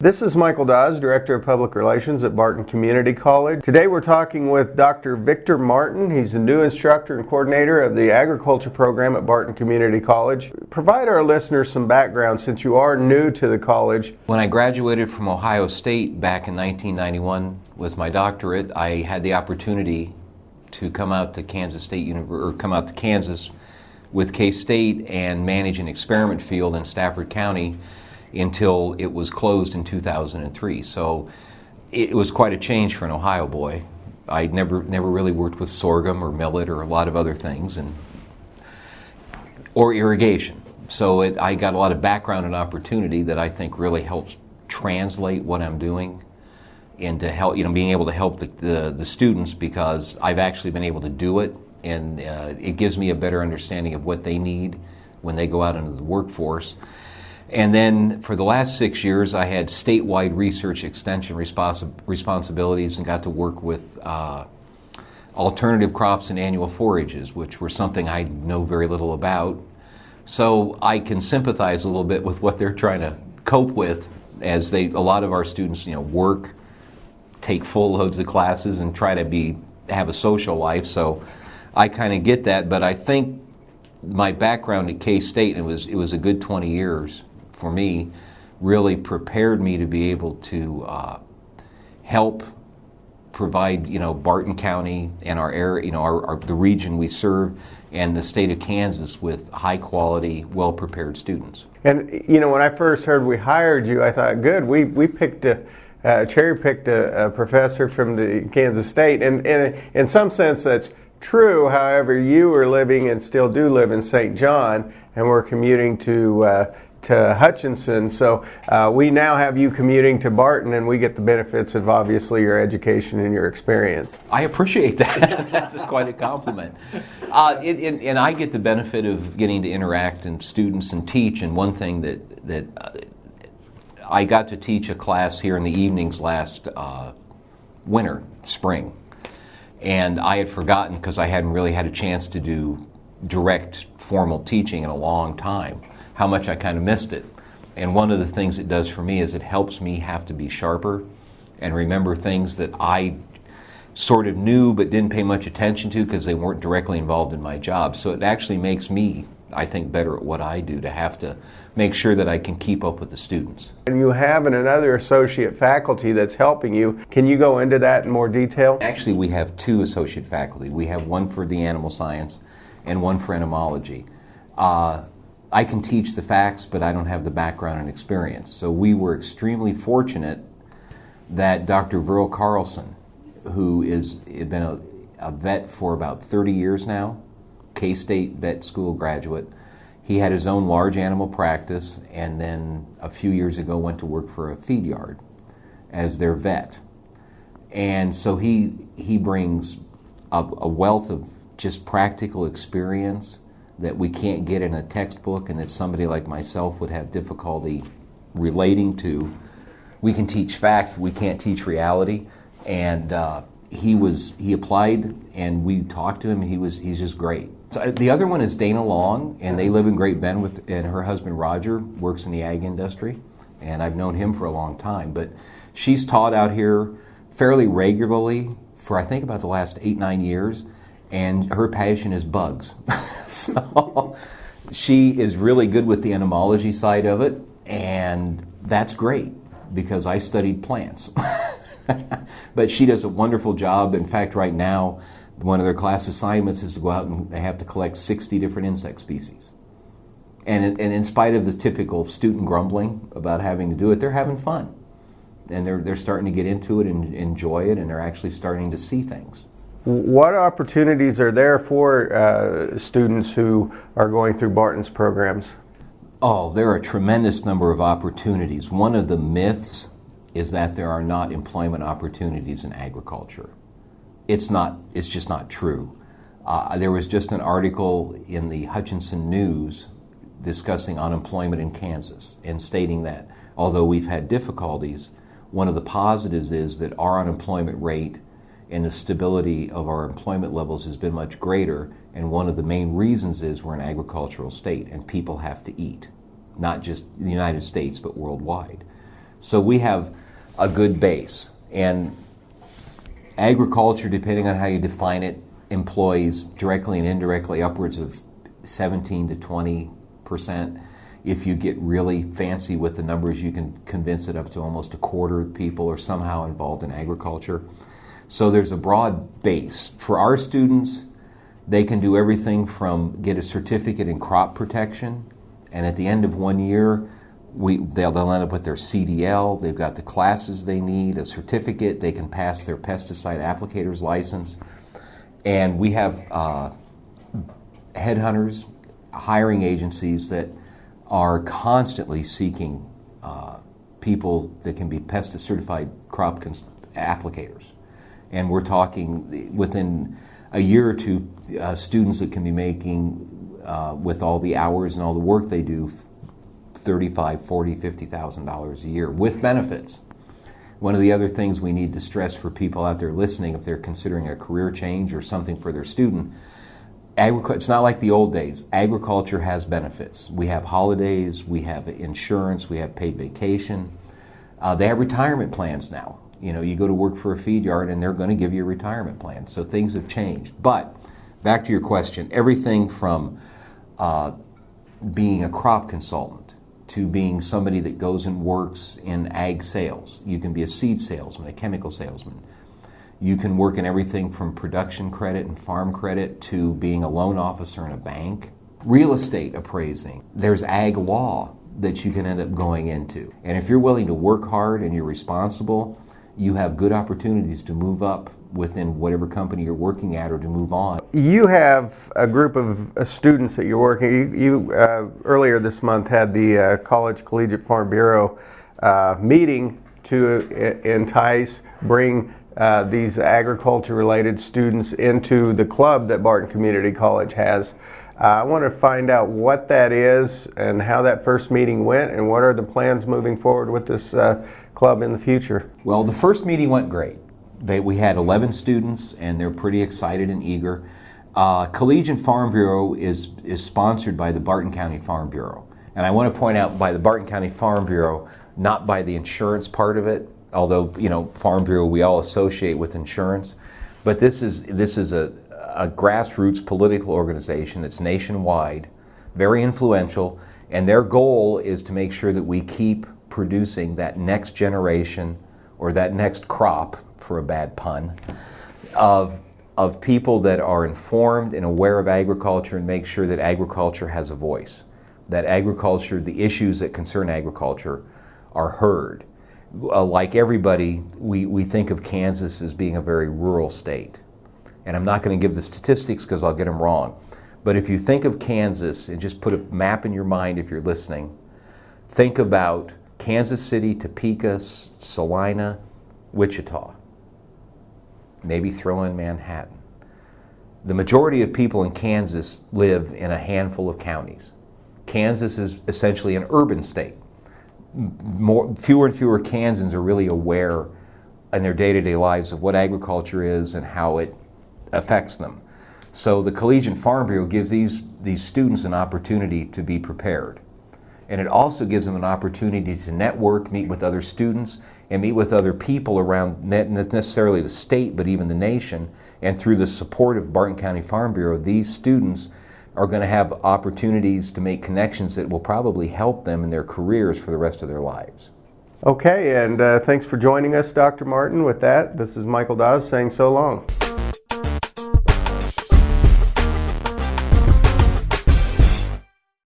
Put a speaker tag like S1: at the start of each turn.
S1: This is Michael Dawes, Director of Public Relations at Barton Community College. Today we're talking with Dr. Victor Martin. He's the new instructor and coordinator of the agriculture program at Barton Community College. Provide our listeners some background since you are new to the college.
S2: When I graduated from Ohio State back in 1991 with my doctorate, I had the opportunity to come out to Kansas with K-State and manage an experiment field in Stafford County until it was closed in 2003. So it was quite a change for an Ohio boy. I'd never really worked with sorghum or millet or a lot of other things, or irrigation. So I got a lot of background and opportunity that I think really helps translate what I'm doing into being able to help the students, because I've actually been able to do it, and it gives me a better understanding of what they need when they go out into the workforce. And then for the last 6 years, I had statewide research extension responsibilities and got to work with alternative crops and annual forages, which were something I know very little about. So I can sympathize a little bit with what they're trying to cope with, as a lot of our students, work, take full loads of classes, and try to have a social life. So I kind of get that, but I think my background at K-State, and it was a good 20 years for me, really prepared me to be able to help provide, Barton County and our area, the region we serve, and the state of Kansas with high quality, well prepared students.
S1: And when I first heard we hired you, I thought, good, we picked cherry picked a professor from the Kansas State, and in some sense that's true. However, you are living and still do live in St. John, and we're commuting to Hutchinson, so we now have you commuting to Barton, and we get the benefits of obviously your education and your experience.
S2: I appreciate that. That's quite a compliment. And I get the benefit of getting to interact and students and teach. And one thing that I got to teach a class here in the evenings last spring, and I had forgotten, because I hadn't really had a chance to do direct formal teaching in a long time, how much I kind of missed it. And one of the things it does for me is it helps me have to be sharper and remember things that I sort of knew but didn't pay much attention to because they weren't directly involved in my job. So it actually makes me, I think, better at what I do, to have to make sure that I can keep up with the students.
S1: And you have another associate faculty that's helping you. Can you go into that in more detail?
S2: Actually, we have two associate faculty. We have one for the animal science and one for entomology. I can teach the facts, but I don't have the background and experience. So we were extremely fortunate that Dr. Verl Carlson, who has been a vet for about 30 years now, K-State vet school graduate, he had his own large animal practice, and then a few years ago went to work for a feed yard as their vet. And so he brings a wealth of just practical experience that we can't get in a textbook, and that somebody like myself would have difficulty relating to. We can teach facts, but we can't teach reality. And he applied, and we talked to him, and he's just great. So the other one is Dana Long, and they live in Great Bend and her husband Roger works in the ag industry, and I've known him for a long time. But she's taught out here fairly regularly for I think about the last 8-9 years, and her passion is bugs. So she is really good with the entomology side of it, and that's great because I studied plants. But she does a wonderful job. In fact, right now, one of their class assignments is to go out and they have to collect 60 different insect species. And in spite of the typical student grumbling about having to do it, they're having fun. And they're starting to get into it and enjoy it, and they're actually starting to see things.
S1: What opportunities are there for students who are going through Barton's programs?
S2: Oh, there are a tremendous number of opportunities. One of the myths is that there are not employment opportunities in agriculture. It's just not true. There was just an article in the Hutchinson News discussing unemployment in Kansas and stating that although we've had difficulties, one of the positives is that our unemployment rate and the stability of our employment levels has been much greater, and one of the main reasons is we're an agricultural state and people have to eat, not just in the United States but worldwide. So we have a good base. And agriculture, depending on how you define it, employs directly and indirectly upwards of 17 to 20%. If you get really fancy with the numbers, you can convince it up to almost a quarter of people are somehow involved in agriculture. So there's a broad base. For our students, they can do everything from get a certificate in crop protection, and at the end of 1 year, they'll end up with their CDL, they've got the classes they need, a certificate, they can pass their pesticide applicator's license. And we have headhunters, hiring agencies that are constantly seeking people that can be pesticide certified crop applicators. And we're talking within a year or two, students that can be making, with all the hours and all the work they do, $35,000, $40,000, $50,000 a year with benefits. One of the other things we need to stress for people out there listening, if they're considering a career change or something for their student, it's not like the old days. Agriculture has benefits. We have holidays, we have insurance, we have paid vacation. They have retirement plans now. You know, you go to work for a feed yard and they're going to give you a retirement plan. So things have changed. But back to your question, everything from being a crop consultant to being somebody that goes and works in ag sales. You can be a seed salesman, a chemical salesman. You can work in everything from production credit and farm credit to being a loan officer in a bank. Real estate appraising. There's ag law that you can end up going into. And if you're willing to work hard and you're responsible, you have good opportunities to move up within whatever company you're working at or to move on.
S1: You have a group of students that you're working. You earlier this month had the Collegiate Farm Bureau meeting to entice, bring these agriculture-related students into the club that Barton Community College has. I want to find out what that is and how that first meeting went and what are the plans moving forward with this club in the future.
S2: Well, the first meeting went great. We had 11 students and they're pretty excited and eager. Collegiate Farm Bureau is sponsored by the Barton County Farm Bureau. And I want to point out by the Barton County Farm Bureau, not by the insurance part of it, although, you know, Farm Bureau we all associate with insurance. But this is a grassroots political organization that's nationwide, very influential, and their goal is to make sure that we keep producing that next generation or that next crop, for a bad pun, of people that are informed and aware of agriculture and make sure that agriculture has a voice, that agriculture, the issues that concern agriculture are heard. Like everybody, we think of Kansas as being a very rural state. And I'm not going to give the statistics because I'll get them wrong. But if you think of Kansas and just put a map in your mind if you're listening, think about Kansas City, Topeka, Salina, Wichita. Maybe throw in Manhattan. The majority of people in Kansas live in a handful of counties. Kansas is essentially an urban state. Fewer and fewer Kansans are really aware in their day-to-day lives of what agriculture is and how it affects them. So the Collegiate Farm Bureau gives these students an opportunity to be prepared. And it also gives them an opportunity to network, meet with other students, and meet with other people around, not necessarily the state, but even the nation. And through the support of Barton County Farm Bureau, these students are going to have opportunities to make connections that will probably help them in their careers for the rest of their lives.
S1: Okay, and thanks for joining us, Dr. Martin. With that, this is Michael Dawes saying so long.